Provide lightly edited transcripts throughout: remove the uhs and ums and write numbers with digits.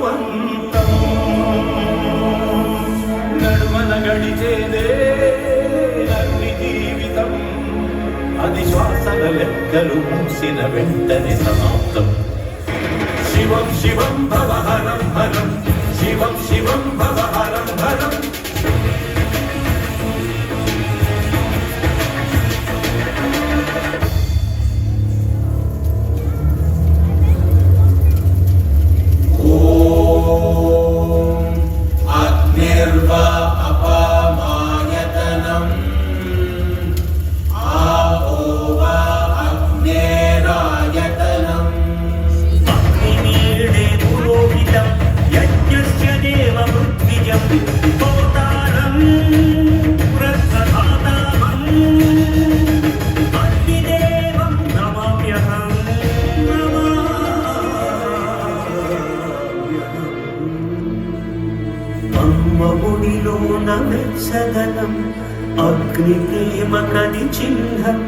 జీవంతం నడుమన గడిచేదే అగ్ని జీవితం అది శ్వాసల లెక్కలు మూసిన వెంటనే సమాప్తం శివం శివం భవ హరం హరం శివం శివం భవ హరం హరం మముడిలోన వెచ్చదనం అగ్ని ప్రేమ కది చిహ్నం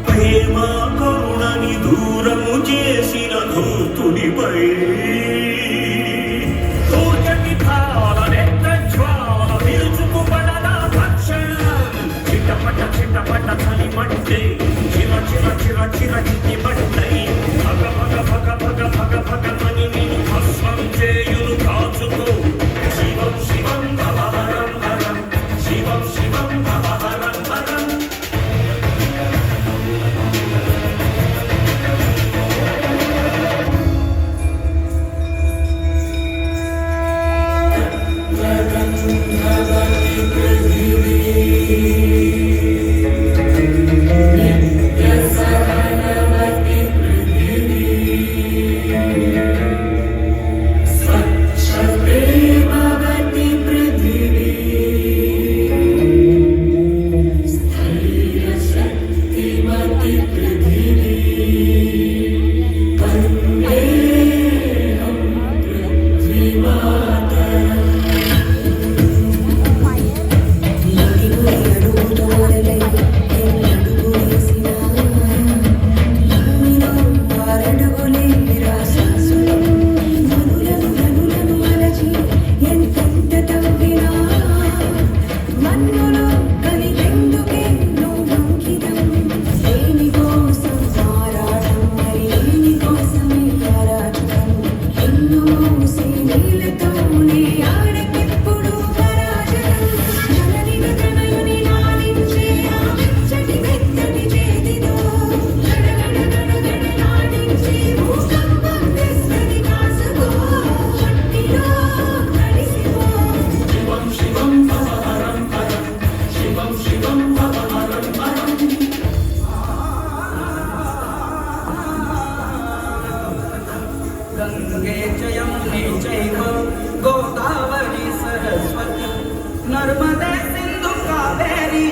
ప్రేమ కరుణని దూరము చేసిన ధూతుడిపై చిట్టపట చలి మంటే చిర చిర చిర చిర చిట్టి పట్టై భగ భగ భగ భగ భగ భగ మని నేను భస్మం చేయును కాచుకో శివం శివం భవ హరం హరం శివం శివం భవ హరం హరం गंगे च यमुने चैव गोदावरी सरस्वती नर्मदे सिंधु कावेरी